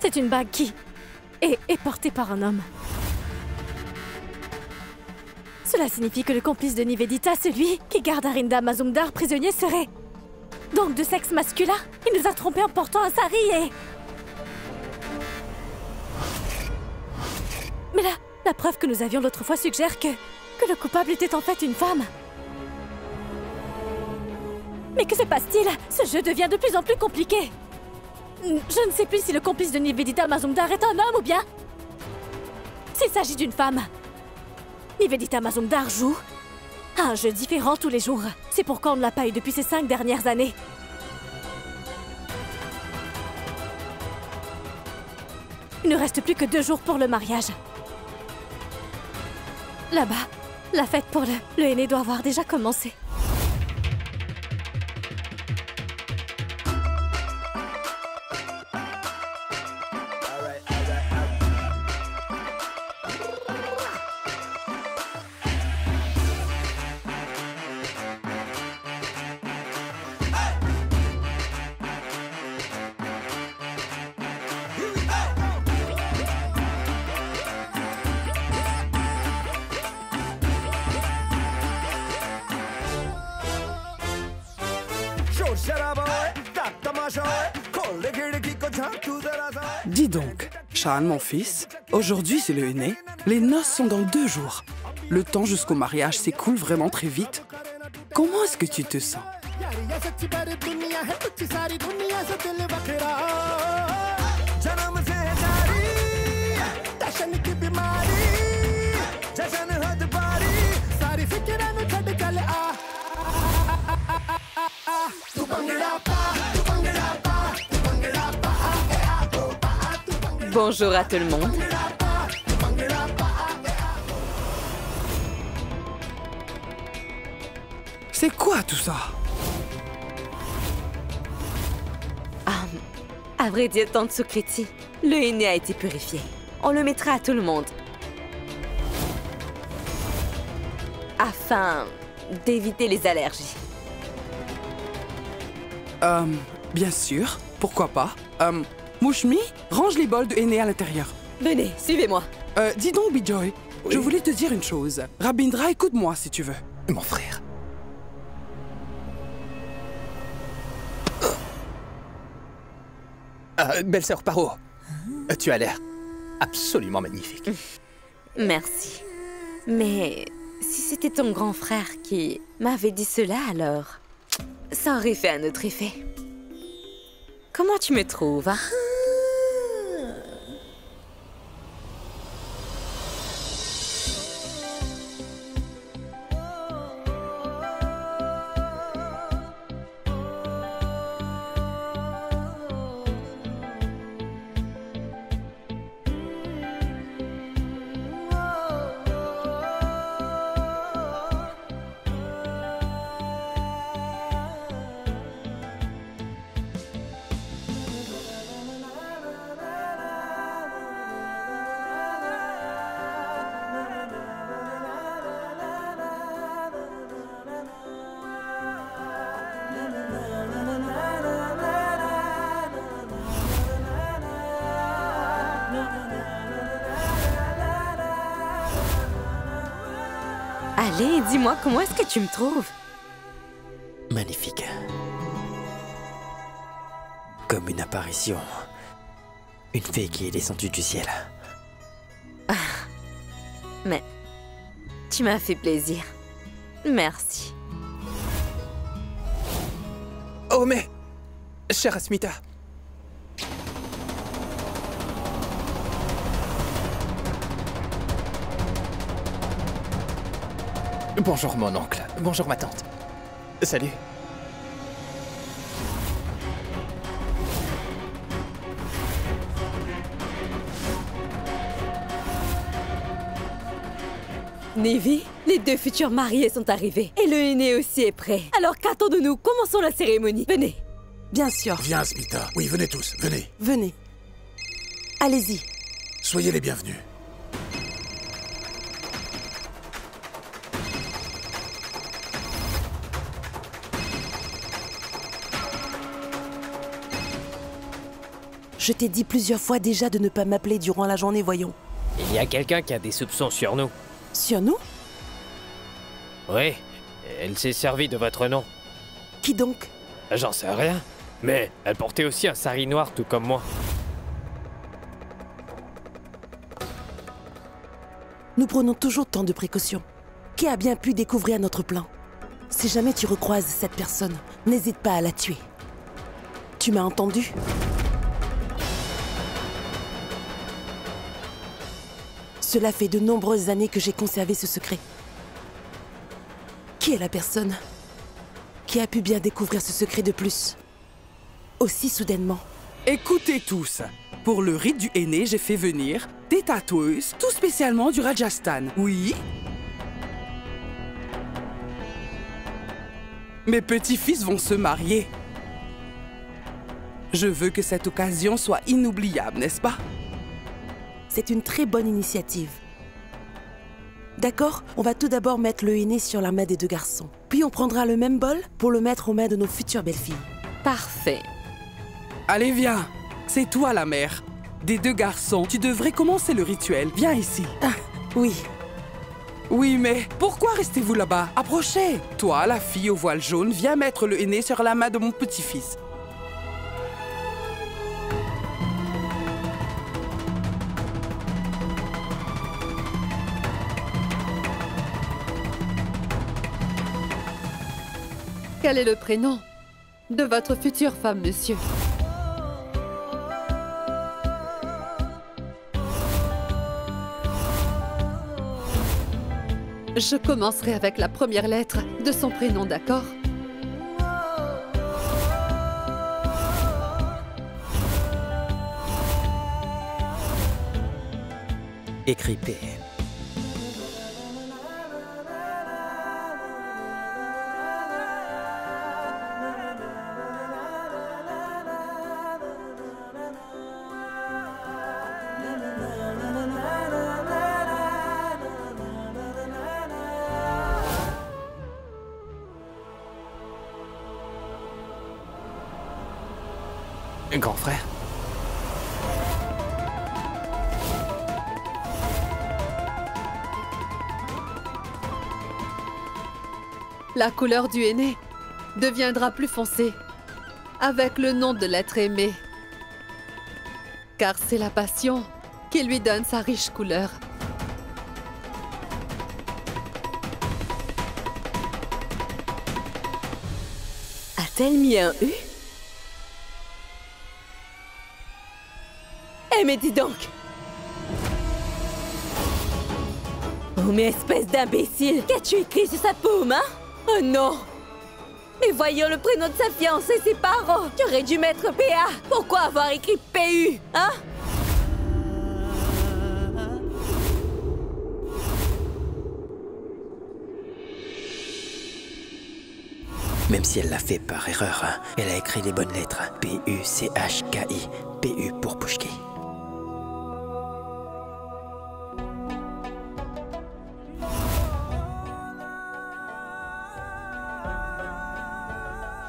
C'est une bague qui est portée par un homme. Cela signifie que le complice de Nivedita, celui qui garde Arinda Mazumdar prisonnier, serait donc de sexe masculin. Il nous a trompés en portant un sari et... Mais là, la preuve que nous avions l'autre fois suggère que le coupable était en fait une femme. Mais que se passe-t-il? Ce jeu devient de plus en plus compliqué. Je ne sais plus si le complice de Nivedita Mazumdar est un homme ou bien... s'il s'agit d'une femme. Nivedita Mazumdar joue à un jeu différent tous les jours. C'est pourquoi on ne l'a pas eu depuis ces 5 dernières années. Il ne reste plus que 2 jours pour le mariage. Là-bas, la fête pour le aîné doit avoir déjà commencé. Dis donc, Shan, mon fils, aujourd'hui c'est le aîné. Les noces sont dans 2 jours. Le temps jusqu'au mariage s'écoule vraiment très vite. Comment est-ce que tu te sens? Bonjour à tout le monde. C'est quoi tout ça? À vrai dire, Tante Sukriti, le aîné a été purifié. On le mettra à tout le monde. Afin d'éviter les allergies. Bien sûr, pourquoi pas. Mouchmi, range les bols de aîné à l'intérieur. Venez, suivez-moi. Dis donc, Bijoy, Oui. je voulais te dire une chose. Rabindra, écoute-moi si tu veux. Mon frère. Belle-sœur Paro, tu as l'air absolument magnifique. Merci. Mais si c'était ton grand frère qui m'avait dit cela, alors ça aurait fait un autre effet. Comment tu me trouves, hein? Allez, dis-moi, comment est-ce que tu me trouves? Magnifique. Comme une apparition. Une fée qui est descendue du ciel. Mais tu m'as fait plaisir. Merci. Oh mais, chère Asmita. Bonjour mon oncle, bonjour ma tante. Salut. Nevi, les 2 futurs mariés sont arrivés. Et le aîné aussi est prêt. Alors qu'attendons-nous? Commençons la cérémonie. Venez. Bien sûr. Viens, Smita. Oui, venez tous, venez. Venez. Allez-y. Soyez les bienvenus. Je t'ai dit plusieurs fois déjà de ne pas m'appeler durant la journée, voyons. Il y a quelqu'un qui a des soupçons sur nous. Sur nous? Oui, elle s'est servie de votre nom. Qui donc? J'en sais rien. Mais elle portait aussi un sari noir tout comme moi. Nous prenons toujours tant de précautions. Qui a bien pu découvrir notre plan? Si jamais tu recroises cette personne, n'hésite pas à la tuer. Tu m'as entendu? Cela fait de nombreuses années que j'ai conservé ce secret. Qui est la personne qui a pu bien découvrir ce secret de plus? Aussi soudainement. Écoutez tous, pour le rite du aîné, j'ai fait venir des tatoueuses, tout spécialement du Rajasthan. Oui? Mes petits-fils vont se marier. Je veux que cette occasion soit inoubliable, n'est-ce pas? C'est une très bonne initiative. D'accord, on va tout d'abord mettre le aîné sur la main des deux garçons. Puis on prendra le même bol pour le mettre aux mains de nos futures belles-filles. Parfait. Allez, viens. C'est toi la mère. Des deux garçons, tu devrais commencer le rituel. Viens ici. Ah, oui. Oui, mais pourquoi restez-vous là-bas? Approchez. Toi, la fille au voile jaune, viens mettre le aîné sur la main de mon petit-fils. Quel est le prénom de votre future femme, monsieur? Je commencerai avec la première lettre de son prénom, d'accord? Écrit P. Grand frère. La couleur du aîné deviendra plus foncée avec le nom de l'être aimé. Car c'est la passion qui lui donne sa riche couleur. A-t-elle mis un U? Eh mais dis donc! Oh mais espèce d'imbécile! Qu'as-tu écrit sur sa paume, hein? Oh non! Mais voyons le prénom de sa fiancée, ses parents! Tu aurais dû mettre PA! Pourquoi avoir écrit PU, hein? Même si elle l'a fait par erreur, elle a écrit les bonnes lettres. P-U-C-H-K-I. P-U pour Pushki.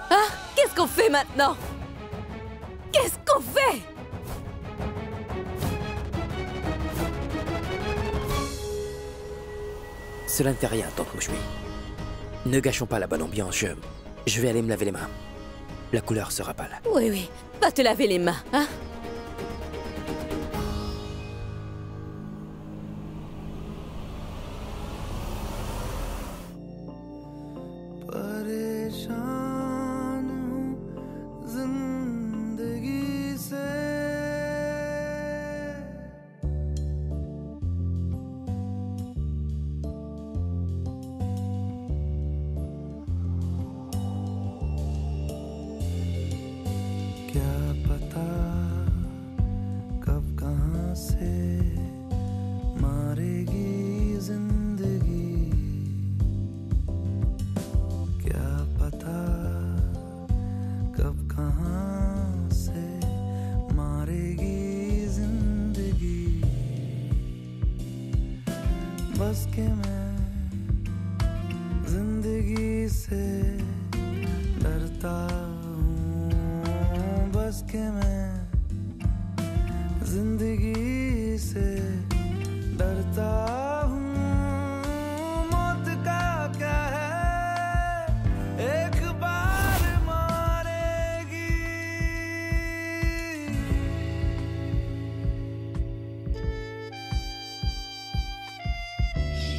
Ah! Qu'est-ce qu'on fait maintenant? Qu'est-ce qu'on fait? Cela ne fait rien, tante Mouchmi. Ne gâchons pas la bonne ambiance, je vais aller me laver les mains. La couleur sera pâle. Oui, oui. Va te laver les mains, hein?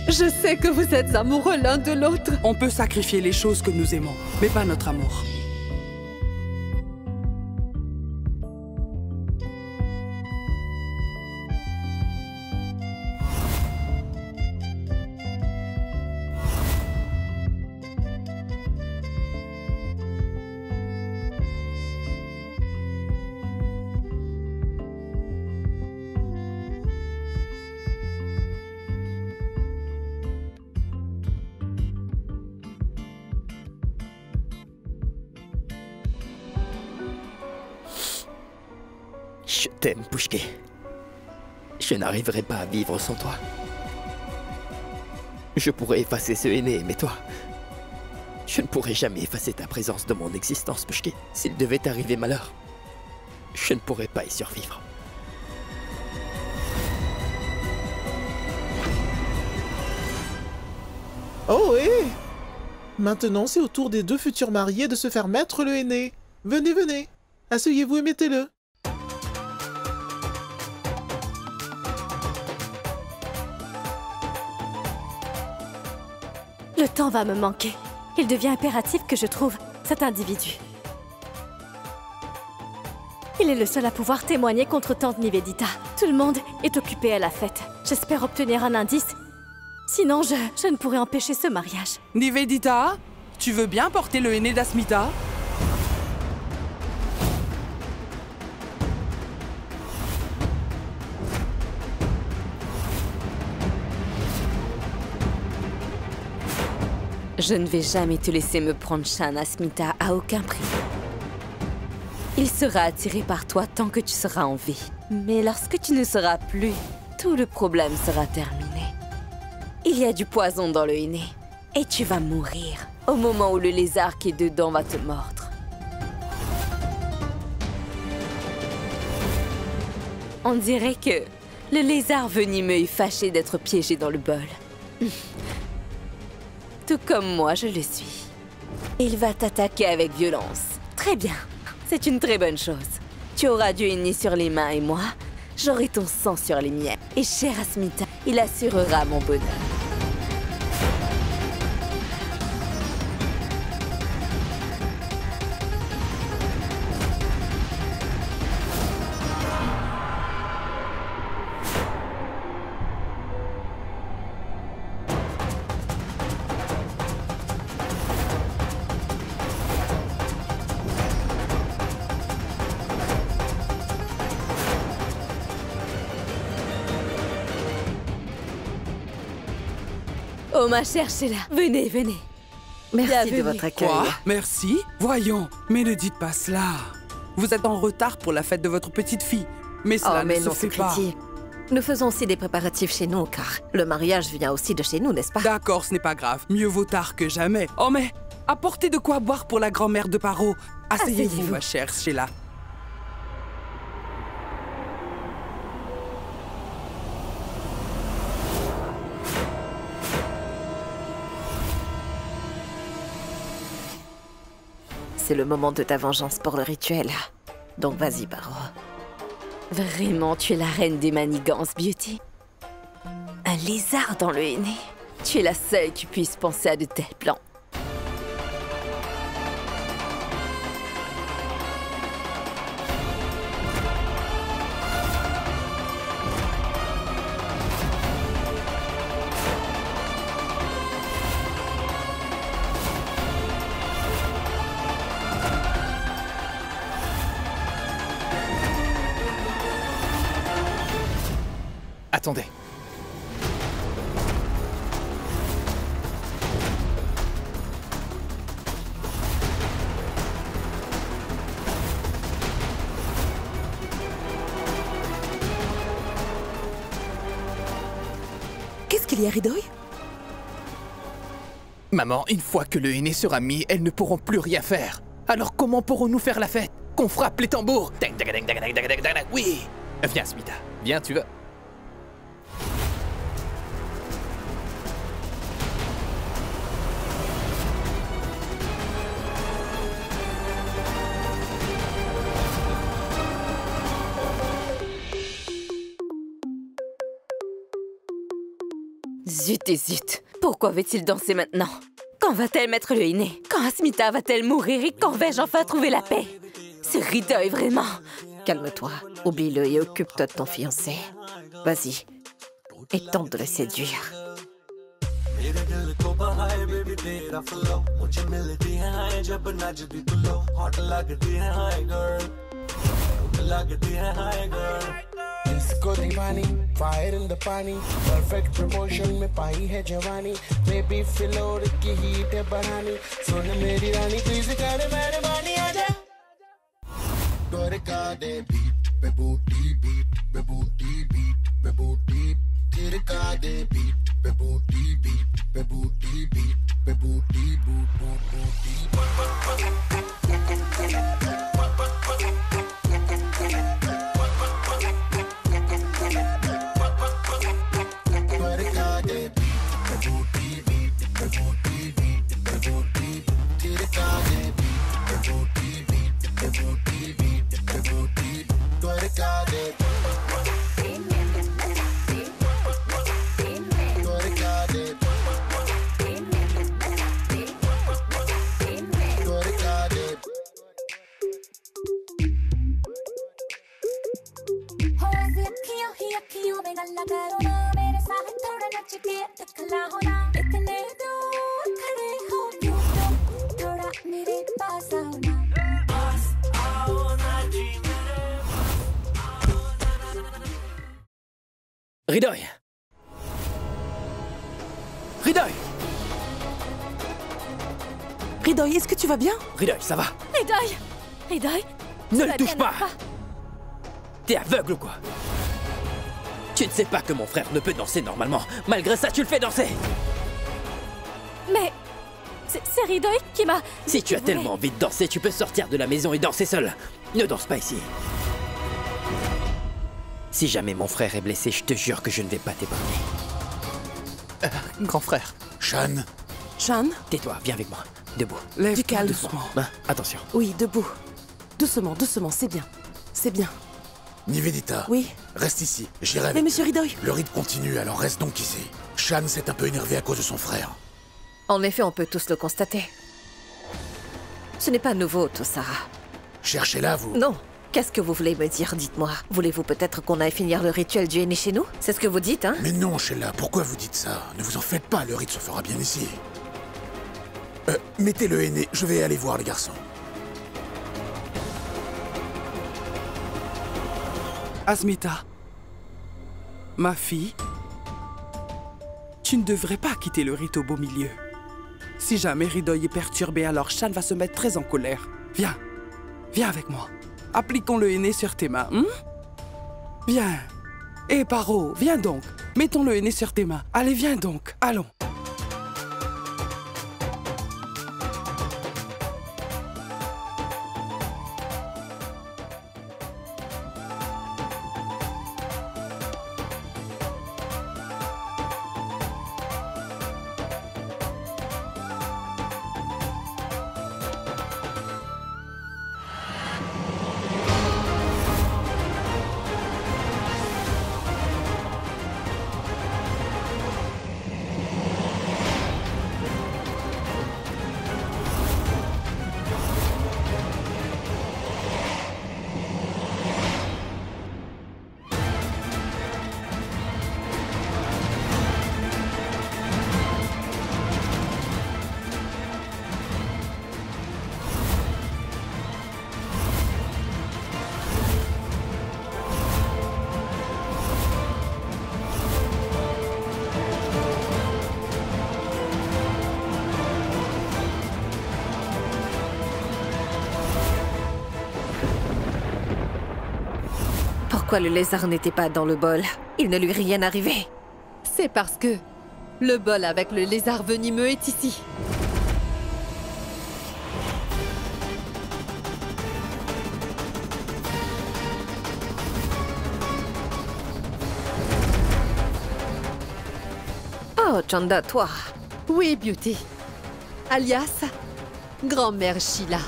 Je sais que vous êtes amoureux l'un de l'autre. On peut sacrifier les choses que nous aimons, mais pas notre amour. Je t'aime, Pushké. Je n'arriverai pas à vivre sans toi. Je pourrais effacer ce aîné, mais toi... Je ne pourrai jamais effacer ta présence de mon existence, Pushké. S'il devait t'arriver malheur, je ne pourrais pas y survivre. Oh oui! Maintenant, c'est au tour des deux futurs mariés de se faire mettre le henné. Venez, venez. Asseyez-vous et mettez-le. Le temps va me manquer. Il devient impératif que je trouve cet individu. Il est le seul à pouvoir témoigner contre Tante Nivedita. Tout le monde est occupé à la fête. J'espère obtenir un indice. Sinon, je ne pourrai empêcher ce mariage. Nivedita, tu veux bien porter le henné d'Asmita? Je ne vais jamais te laisser me prendre Shan Asmita à aucun prix. Il sera attiré par toi tant que tu seras en vie. Mais lorsque tu ne seras plus, tout le problème sera terminé. Il y a du poison dans le henné. Et tu vas mourir au moment où le lézard qui est dedans va te mordre. On dirait que le lézard venimeux est fâché d'être piégé dans le bol. Tout comme moi, je le suis. Il va t'attaquer avec violence. Très bien. C'est une très bonne chose. Tu auras du henné sur les mains et moi, j'aurai ton sang sur les miens. Et cher Asmita, il assurera mon bonheur. Oh ma chère Sheila, venez, venez. Merci Bienvenue. de votre accueil. Quoi? Merci? Voyons, mais ne dites pas cela. Vous êtes en retard pour la fête de votre petite fille. Mais cela Oh, mais ne se non, fait pas. Sukriti. Nous faisons aussi des préparatifs chez nous, car le mariage vient aussi de chez nous, n'est-ce pas? D'accord, ce n'est pas grave. Mieux vaut tard que jamais. Oh mais, apportez de quoi boire pour la grand-mère de Paro. Asseyez-vous, Asseyez-vous. ma chère Sheila. C'est le moment de ta vengeance pour le rituel. Donc vas-y, Paro. Vraiment, tu es la reine des manigances, Beauty. Un lézard dans le henné. Tu es la seule qui puisse penser à de tels plans. Attendez. Qu'est-ce qu'il y a, Ridoy? Maman, une fois que le henné sera mis, elles ne pourront plus rien faire. Alors comment pourrons-nous faire la fête? Qu'on frappe les tambours? Dang, dang, dang, dang, dang, dang, dang, dang. Oui. Viens, Smita. Viens, tu veux. zut et zut. Pourquoi veut-il danser maintenant? Quand va-t-elle mettre le henné? Quand Asmita va-t-elle mourir et quand vais-je enfin trouver la paix? Ce Hridoy, vraiment. Calme-toi, oublie-le et occupe-toi de ton fiancé. Vas-y, et tente de le séduire. इसको दीवानी fire in the पानी perfect promotion में पाई है जवानी baby floor की हीट है बढ़ानी सुन मेरी रानी प्लीज कर मेहरबानी आजा डोरका दे बीट पे बूटी तिरका दे बीट पे बूटी पे बूटी बूट बूटी Hridoy! Hridoy! Hridoy, est-ce que tu vas bien? Hridoy, ça va? Hridoy! Hridoy! Ne le touche pas! T'es aveugle ou quoi? Tu ne sais pas que mon frère ne peut danser normalement. Malgré ça, tu le fais danser! Mais... c'est Hridoy qui m'a... Si tu as tellement envie de danser, tu peux sortir de la maison et danser seul. Ne danse pas ici. Si jamais mon frère est blessé, je te jure que je ne vais pas t'épargner. Grand frère. Shan. Shan? Tais-toi, viens avec moi. Debout. Lève Du calme. doucement. Hein, attention. Oui, debout. Doucement, doucement, c'est bien. C'est bien. Nivedita. Oui. Reste ici, j'irai avec. Mais monsieur Hridoy. Le rythme continue, alors reste donc ici. Shan s'est un peu énervé à cause de son frère. En effet, on peut tous le constater. Ce n'est pas nouveau, tout ça. Cherchez-la, vous. Non. Qu'est-ce que vous voulez me dire, dites-moi? Voulez-vous peut-être qu'on aille finir le rituel du henné chez nous? C'est ce que vous dites, hein? Mais non, Sheila, pourquoi vous dites ça? Ne vous en faites pas, le rite se fera bien ici. Mettez le henné, je vais aller voir les garçons. Asmita, ma fille, tu ne devrais pas quitter le rite au beau milieu. Si jamais Hridoy est perturbé, alors Shan va se mettre très en colère. Viens, viens avec moi. Appliquons le henné sur tes mains, Viens. Et Paro, viens donc. Mettons le henné sur tes mains. Allez, viens donc. Allons. Pourquoi le lézard n'était pas dans le bol? Il ne lui est rien arrivé. C'est parce que le bol avec le lézard venimeux est ici. Oh, Chanda, toi. Oui, Beauty. Alias, grand-mère Sheila.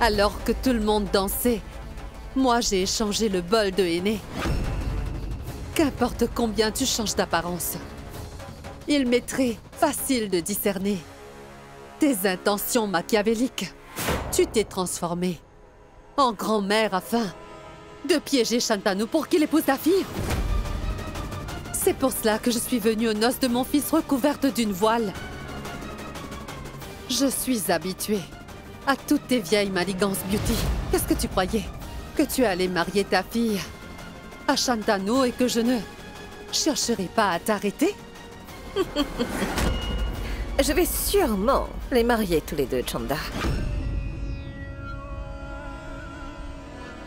Alors que tout le monde dansait, moi j'ai échangé le bol de henné. Qu'importe combien tu changes d'apparence, il m'est très facile de discerner tes intentions machiavéliques. Tu t'es transformée en grand-mère afin de piéger Shantanu pour qu'il épouse ta fille. C'est pour cela que je suis venue aux noces de mon fils recouverte d'une voile. Je suis habituée à toutes tes vieilles manigances, Beauty. Qu'est-ce que tu croyais? Que tu allais marier ta fille à Shantanu et que je ne chercherai pas à t'arrêter? Je vais sûrement les marier tous les deux, Chanda.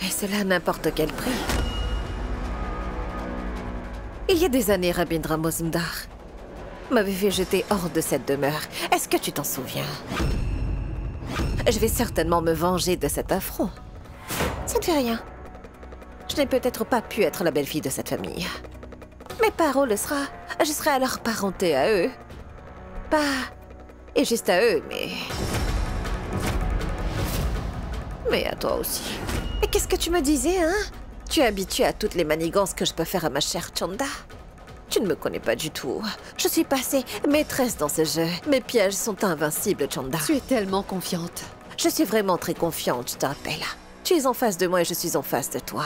Et cela à n'importe quel prix. Il y a des années, Rabindra Mazumdar m'avait fait jeter hors de cette demeure. Est-ce que tu t'en souviens? Je vais certainement me venger de cet affront. Ça ne fait rien. Je n'ai peut-être pas pu être la belle-fille de cette famille. Mais Paro le sera. Je serai alors parentée à eux. Pas... et juste à eux, mais à toi aussi. Et qu'est-ce que tu me disais, hein? Tu es habituée à toutes les manigances que je peux faire à ma chère Chanda. Tu ne me connais pas du tout. Je suis passée maîtresse dans ce jeu. Mes pièges sont invincibles, Chanda. Tu es tellement confiante. Je suis vraiment très confiante, je te rappelle. Tu es en face de moi et je suis en face de toi.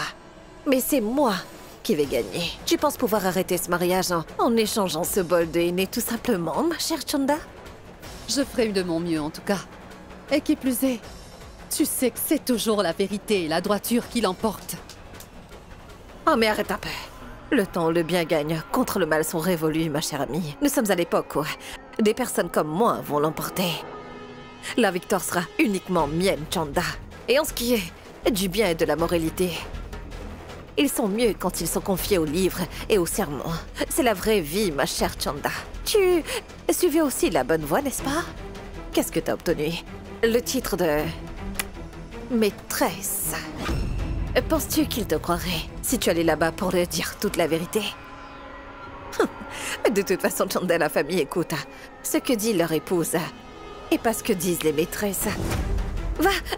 Mais c'est moi qui vais gagner. Tu penses pouvoir arrêter ce mariage en échangeant ce bol de henné tout simplement, ma chère Chanda? Je ferai de mon mieux, en tout cas. Et qui plus est, tu sais que c'est toujours la vérité et la droiture qui l'emportent. Oh, mais arrête un peu. Le temps où le bien gagne contre le mal sont révolus, ma chère amie. Nous sommes à l'époque où des personnes comme moi vont l'emporter. La victoire sera uniquement mienne, Chanda. Et en ce qui est du bien et de la moralité, ils sont mieux quand ils sont confiés aux livres et aux sermons. C'est la vraie vie, ma chère Chanda. Tu suivais aussi la bonne voie, n'est-ce pas? Qu'est-ce que t'as obtenu? Le titre de... maîtresse. Penses-tu qu'il te croirait si tu allais là-bas pour leur dire toute la vérité? De toute façon, Chanda, la famille écoute ce que dit leur épouse et pas ce que disent les maîtresses.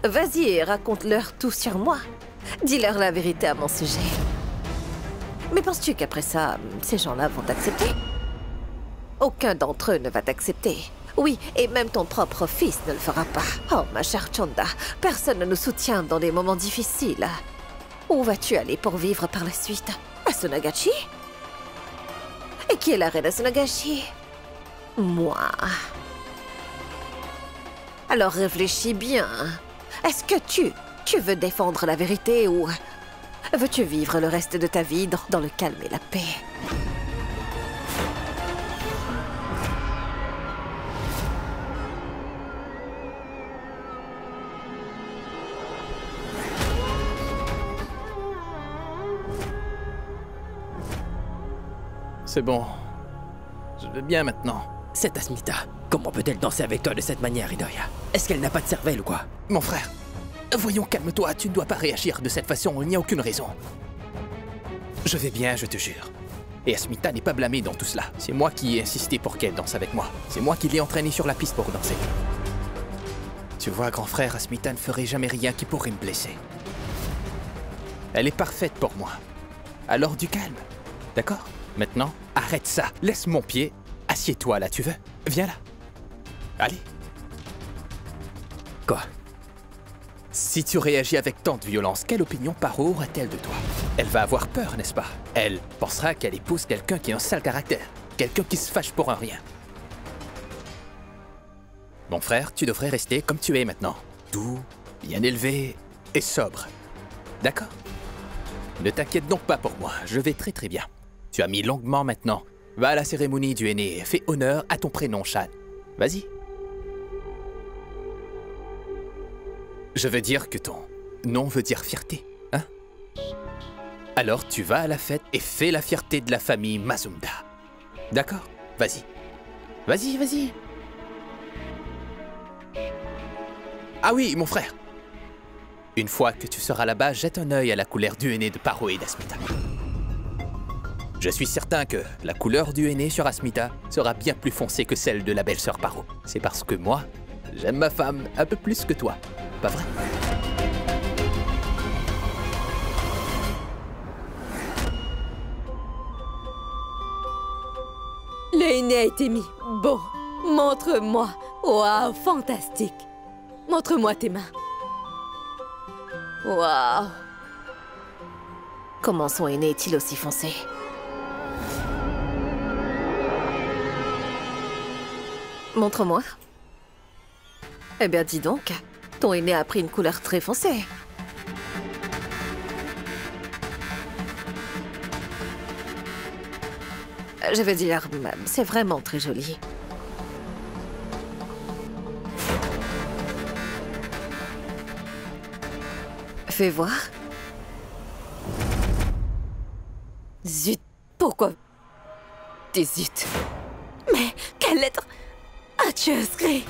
Vas-y et raconte-leur tout sur moi. Dis-leur la vérité à mon sujet. Mais penses-tu qu'après ça, ces gens-là vont t'accepter? Aucun d'entre eux ne va t'accepter. Oui, et même ton propre fils ne le fera pas. Oh, ma chère Chanda, personne ne nous soutient dans les moments difficiles. Où vas-tu aller pour vivre par la suite? À Sonagachi? Et qui est la reine de Sonagachi? Moi. Alors réfléchis bien. Est-ce que tu veux défendre la vérité ou veux-tu vivre le reste de ta vie dans le calme et la paix? C'est bon. Je vais bien maintenant. Cette Asmita, comment peut-elle danser avec toi de cette manière, Hidoya? Est-ce qu'elle n'a pas de cervelle ou quoi? Mon frère, voyons, calme-toi. Tu ne dois pas réagir de cette façon. Il n'y a aucune raison. Je vais bien, je te jure. Et Asmita n'est pas blâmée dans tout cela. C'est moi qui ai insisté pour qu'elle danse avec moi. C'est moi qui l'ai entraînée sur la piste pour danser. Tu vois, grand frère, Asmita ne ferait jamais rien qui pourrait me blesser. Elle est parfaite pour moi. Alors du calme, d'accord? Maintenant, arrête ça. Laisse mon pied. Assieds-toi là, tu veux? Viens là. Allez. Quoi? Si tu réagis avec tant de violence, quelle opinion Paro aura-t-elle de toi? Elle va avoir peur, n'est-ce pas? Elle pensera qu'elle épouse quelqu'un qui a un sale caractère. Quelqu'un qui se fâche pour un rien. Mon frère, tu devrais rester comme tu es maintenant. Doux, bien élevé et sobre. D'accord? Ne t'inquiète donc pas pour moi, je vais très très bien. Tu as mis longuement maintenant. Va à la cérémonie du henné et fais honneur à ton prénom, Shan. Vas-y. Je veux dire que ton nom veut dire fierté, hein? Alors tu vas à la fête et fais la fierté de la famille Mazumda. D'accord? Vas-y. Vas-y, vas-y. Ah oui, mon frère. Une fois que tu seras là-bas, jette un œil à la couleur du henné de Paro et d'Asmita. Je suis certain que la couleur du henné sur Asmita sera bien plus foncée que celle de la belle-sœur Paro. C'est parce que moi, j'aime ma femme un peu plus que toi. Pas vrai? Le henné a été mis. Bon, montre-moi. Waouh, fantastique. Montre-moi tes mains. Waouh. Comment son henné est-il aussi foncé? Montre-moi. Eh bien, dis donc, ton henné a pris une couleur très foncée. Je veux dire, c'est vraiment très joli. Fais voir. Zut, pourquoi? Des zut. Mais quelle lettre as-tu inscrit?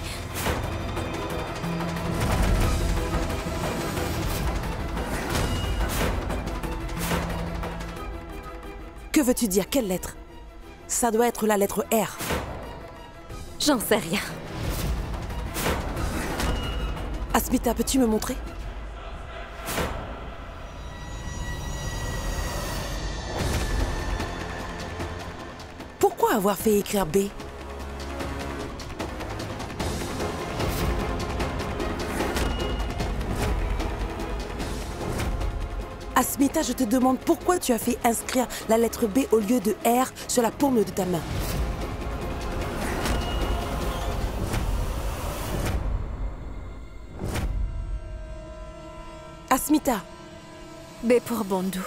Que veux-tu dire? Quelle lettre? Ça doit être la lettre R. J'en sais rien. Asmita, peux-tu me montrer? Pourquoi avoir fait écrire B? Asmita, je te demande pourquoi tu as fait inscrire la lettre B au lieu de R sur la paume de ta main. Asmita. B pour Bondu.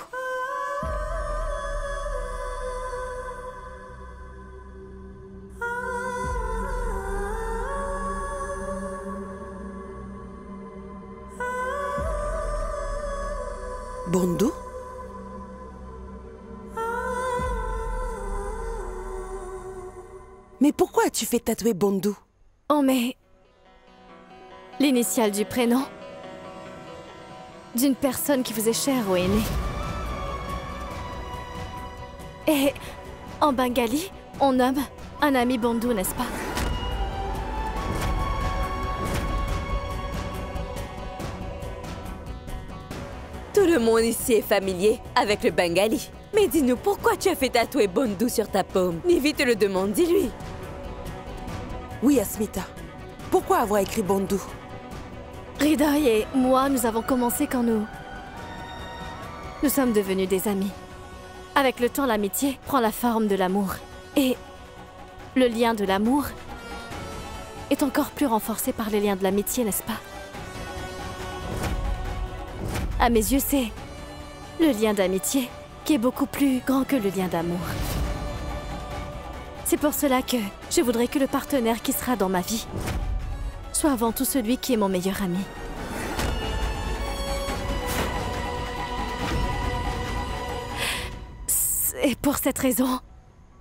Bondu? Mais pourquoi as-tu fait tatouer Bondu? Oh mais... l'initiale du prénom d'une personne qui vous est chère au henné. Et en bengali, on nomme un ami Bondu, n'est-ce pas? Tout le monde ici est familier avec le bengali. Mais dis-nous, pourquoi tu as fait tatouer Bondu sur ta paume? Nivi te le demande, dis-lui. Oui, Asmita. Pourquoi avoir écrit Bondu? Hridoy et moi, nous avons commencé quand nous sommes devenus des amis. Avec le temps, l'amitié prend la forme de l'amour. Et le lien de l'amour est encore plus renforcé par les liens de l'amitié, n'est-ce pas? À mes yeux, c'est le lien d'amitié qui est beaucoup plus grand que le lien d'amour. C'est pour cela que je voudrais que le partenaire qui sera dans ma vie soit avant tout celui qui est mon meilleur ami. C'est pour cette raison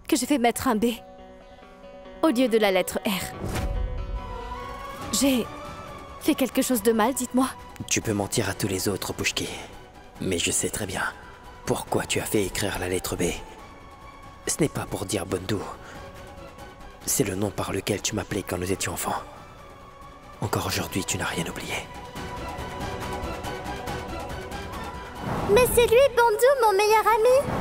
que je vais mettre un B au lieu de la lettre R. J'ai fait quelque chose de mal, dites-moi. Tu peux mentir à tous les autres, Pushki. Mais je sais très bien pourquoi tu as fait écrire la lettre B. Ce n'est pas pour dire Bondu. C'est le nom par lequel tu m'appelais quand nous étions enfants. Encore aujourd'hui, tu n'as rien oublié. Mais c'est lui, Bondu, mon meilleur ami.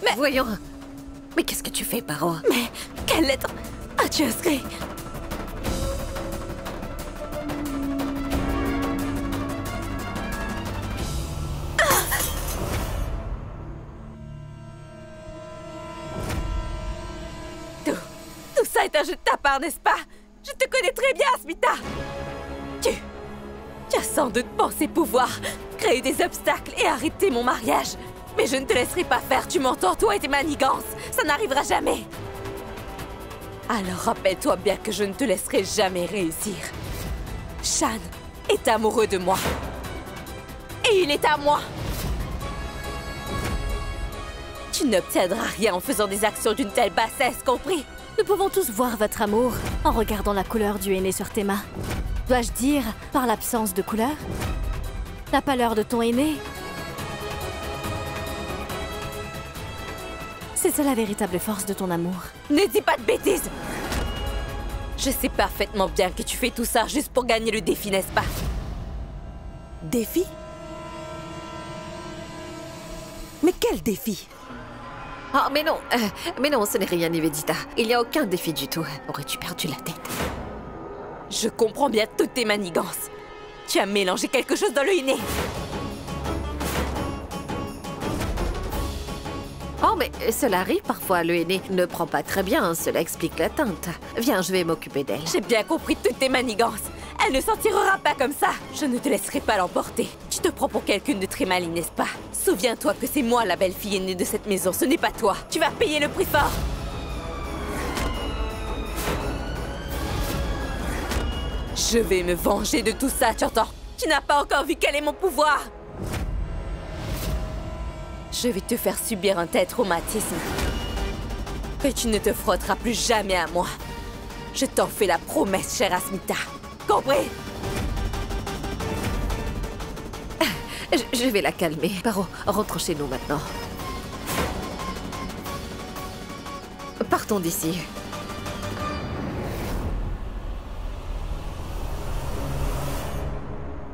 Mais voyons. Mais qu'est-ce que tu fais, Paro? Mais quelle lettre as-tu inscrit? Tout ça est un jeu de ta part, n'est-ce pas? Je te connais très bien, Asmita. Tu as sans doute pensé pouvoir créer des obstacles et arrêter mon mariage. Mais je ne te laisserai pas faire, tu m'entends, toi et tes manigances. Ça n'arrivera jamais. Alors rappelle-toi bien que je ne te laisserai jamais réussir. Shan est amoureux de moi. Et il est à moi. Tu n'obtiendras rien en faisant des actions d'une telle bassesse, compris? Nous pouvons tous voir votre amour en regardant la couleur du henné sur tes mains. Dois-je dire par l'absence de couleur? La pâleur de ton henné? C'est ça la véritable force de ton amour. Ne dis pas de bêtises! Je sais parfaitement bien que tu fais tout ça juste pour gagner le défi, n'est-ce pas? Défi? Mais quel défi? Oh, mais non, ce n'est rien, Nivedita. Il n'y a aucun défi du tout. Aurais-tu perdu la tête? Je comprends bien toutes tes manigances. Tu as mélangé quelque chose dans le henné. Oh, mais cela arrive parfois. Le henné ne prend pas très bien. Cela explique la teinte. Viens, je vais m'occuper d'elle. J'ai bien compris toutes tes manigances. Elle ne s'en tirera pas comme ça. Je ne te laisserai pas l'emporter. Tu te prends pour quelqu'un de très maligne, n'est-ce pas? Souviens-toi que c'est moi la belle-fille aînée de cette maison, ce n'est pas toi. Tu vas payer le prix fort. Je vais me venger de tout ça, tu entends? Tu n'as pas encore vu quel est mon pouvoir. Je vais te faire subir un tel traumatisme que tu ne te frotteras plus jamais à moi. Je t'en fais la promesse, chère Asmita. Compris? Je vais la calmer. Paro, rentre chez nous maintenant. Partons d'ici.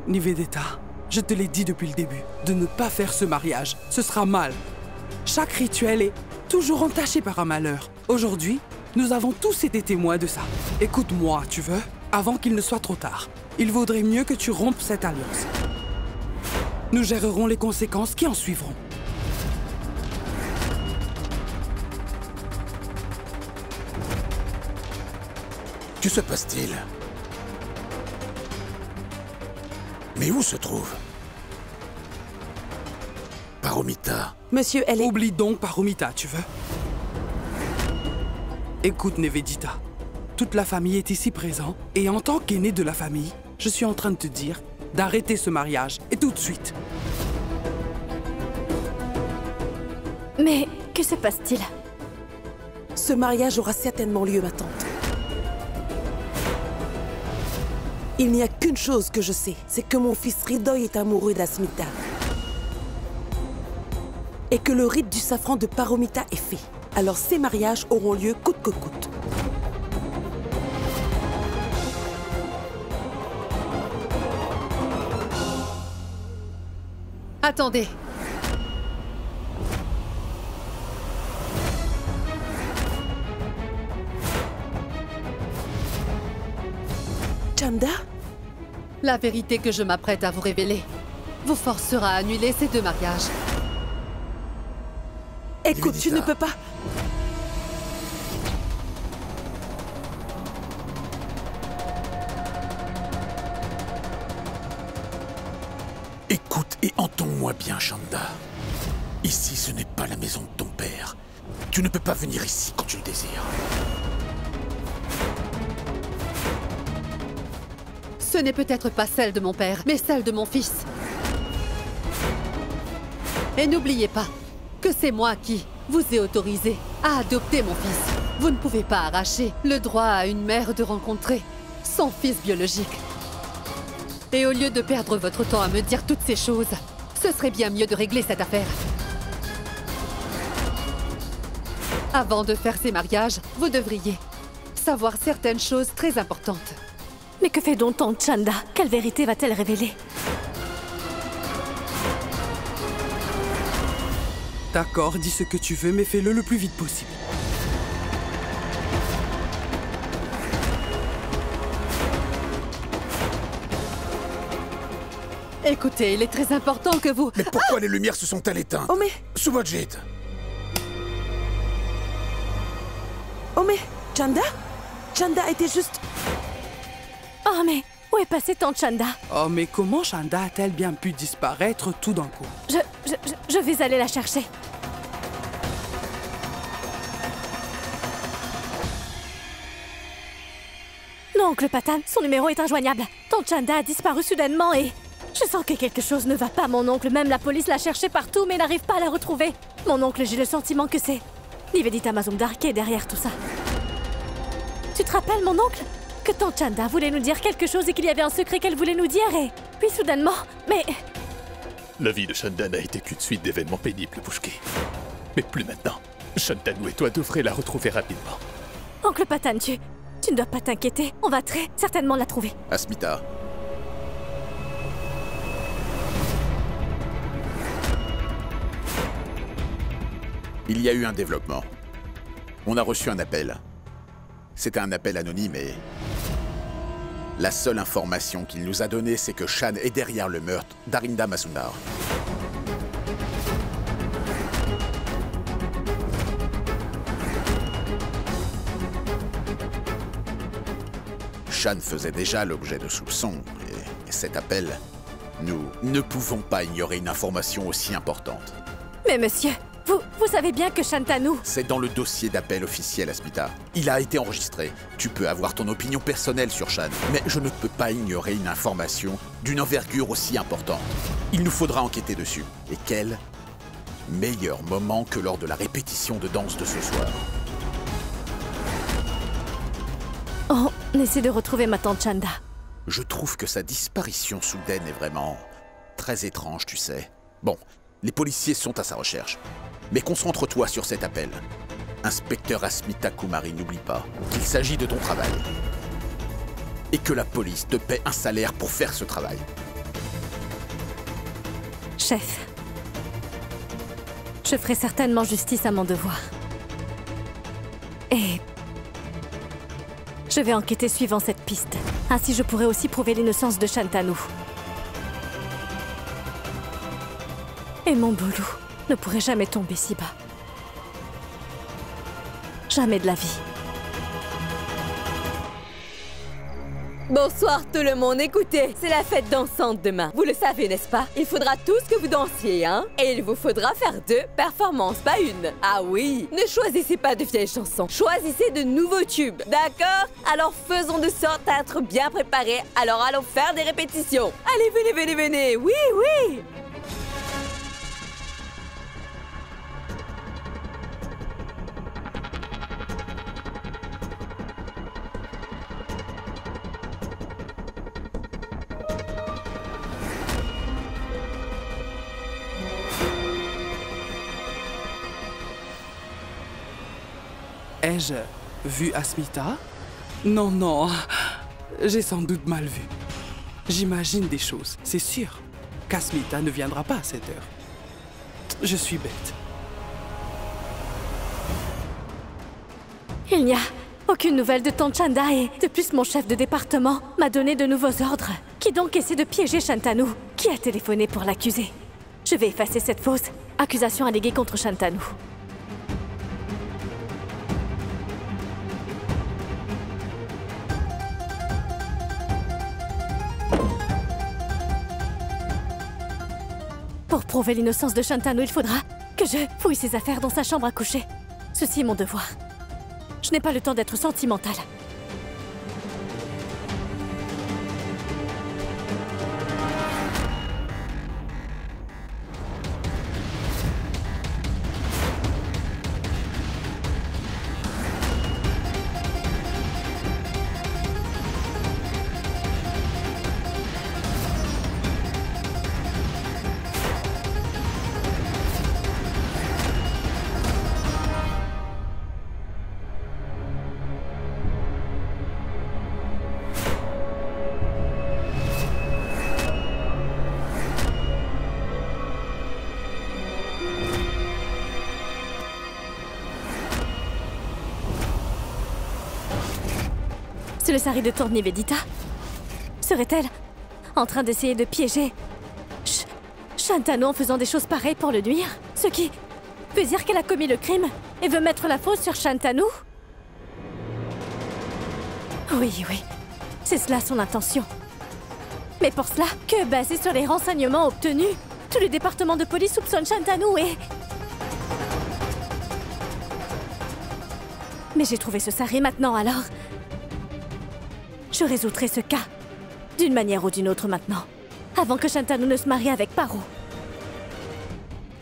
Nivedita, je te l'ai dit depuis le début, de ne pas faire ce mariage. Ce sera mal. Chaque rituel est toujours entaché par un malheur. Aujourd'hui, nous avons tous été témoins de ça. Écoute-moi, tu veux? Avant qu'il ne soit trop tard. Il vaudrait mieux que tu rompes cette alliance. Nous gérerons les conséquences qui en suivront. Que se passe-t-il? Mais où se trouve Paromita? Monsieur, elle est... Oublie donc Paromita, tu veux? Écoute, Nivedita. Toute la famille est ici présente, et en tant qu'aîné de la famille, je suis en train de te dire d'arrêter ce mariage, et tout de suite. Mais que se passe-t-il? Ce mariage aura certainement lieu, ma tante. Il n'y a qu'une chose que je sais, c'est que mon fils Hridoy est amoureux d'Asmita. Et que le rite du safran de Paromita est fait. Alors ces mariages auront lieu coûte que coûte. Attendez. Chanda? La vérité que je m'apprête à vous révéler vous forcera à annuler ces deux mariages. Écoute, tu ne peux pas... Écoute et entends-moi bien, Chanda. Ici, ce n'est pas la maison de ton père. Tu ne peux pas venir ici quand tu le désires. Ce n'est peut-être pas celle de mon père, mais celle de mon fils. Et n'oubliez pas que c'est moi qui vous ai autorisé à adopter mon fils. Vous ne pouvez pas arracher le droit à une mère de rencontrer son fils biologique. Et au lieu de perdre votre temps à me dire toutes ces choses, ce serait bien mieux de régler cette affaire. Avant de faire ces mariages, vous devriez savoir certaines choses très importantes. Mais que fait donc tante Chanda? Quelle vérité va-t-elle révéler? D'accord, dis ce que tu veux, mais fais-le le plus vite possible. Écoutez, il est très important que vous... Mais pourquoi les lumières se sont-elles éteintes? Oh mais... Subhajit! Oh mais... Chanda? Chanda était juste... Oh mais où est passée tante Chanda? Oh, mais comment Chanda a-t-elle bien pu disparaître tout d'un coup? Je vais aller la chercher. Non, oncle Patan, son numéro est injoignable. Tante Chanda a disparu soudainement et... Je sens que quelque chose ne va pas, mon oncle. Même la police l'a cherché partout, mais n'arrive pas à la retrouver. Mon oncle, j'ai le sentiment que c'est Nivedita Mazumdar qui est derrière tout ça. Tu te rappelles, mon oncle? Que tante Chanda voulait nous dire quelque chose et qu'il y avait un secret qu'elle voulait nous dire et... Puis soudainement... Mais... La vie de Chanda n'a été qu'une suite d'événements pénibles, Pushki. Mais plus maintenant. Shantanu et toi devrez la retrouver rapidement. Oncle Patan, tu ne dois pas t'inquiéter. On va très certainement la trouver. Asmita. Il y a eu un développement. On a reçu un appel. C'était un appel anonyme et... La seule information qu'il nous a donnée, c'est que Shan est derrière le meurtre d'Arinda Mazumdar. Shan faisait déjà l'objet de soupçons, et cet appel, nous ne pouvons pas ignorer une information aussi importante. Mais monsieur, vous savez bien que Shantanu... C'est dans le dossier d'appel officiel, Asmita. Il a été enregistré. Tu peux avoir ton opinion personnelle sur Shan, mais je ne peux pas ignorer une information d'une envergure aussi importante. Il nous faudra enquêter dessus. Et quel meilleur moment que lors de la répétition de danse de ce soir. On essaie de retrouver ma tante Chanda. Je trouve que sa disparition soudaine est vraiment très étrange, tu sais. Bon, les policiers sont à sa recherche. Mais concentre-toi sur cet appel. Inspecteur Asmita Kumari, n'oublie pas qu'il s'agit de ton travail. Et que la police te paie un salaire pour faire ce travail. Chef, je ferai certainement justice à mon devoir. Et... je vais enquêter suivant cette piste. Ainsi, je pourrai aussi prouver l'innocence de Shantanu. Et mon beau loup ne pourrait jamais tomber si bas. Jamais de la vie. Bonsoir tout le monde, écoutez, c'est la fête dansante demain. Vous le savez, n'est-ce pas? Il faudra tous que vous dansiez, hein? Et il vous faudra faire 2 performances, pas une. Ah oui, ne choisissez pas de vieilles chansons, choisissez de nouveaux tubes, d'accord? Alors faisons de sorte à être bien préparés, alors allons faire des répétitions. Allez, venez, venez, venez, oui, oui! Ai-je vu Asmita? Non, non. J'ai sans doute mal vu. J'imagine des choses, c'est sûr qu'Asmita ne viendra pas à cette heure. Je suis bête. Il n'y a aucune nouvelle de tante Chanda et de plus mon chef de département m'a donné de nouveaux ordres. Qui donc essaie de piéger Shantanu? Qui a téléphoné pour l'accuser? Je vais effacer cette fausse accusation alléguée contre Shantanu. Pour prouver l'innocence de Shantanu, il faudra que je fouille ses affaires dans sa chambre à coucher. Ceci est mon devoir. Je n'ai pas le temps d'être sentimentale. C'est le sari de Tante Nivedita? Serait-elle en train d'essayer de piéger Shantanu en faisant des choses pareilles pour le nuire? Ce qui veut dire qu'elle a commis le crime et veut mettre la faute sur Shantanu? Oui, oui, c'est cela son intention. Mais pour cela, que basé sur les renseignements obtenus, tout le département de police soupçonne Shantanu et... Mais j'ai trouvé ce sari maintenant, alors... Je résoudrai ce cas, d'une manière ou d'une autre maintenant, avant que Shantanu ne se marie avec Paro.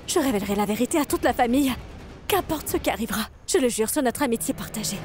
Je révélerai la vérité à toute la famille, qu'importe ce qui arrivera. Je le jure sur notre amitié partagée.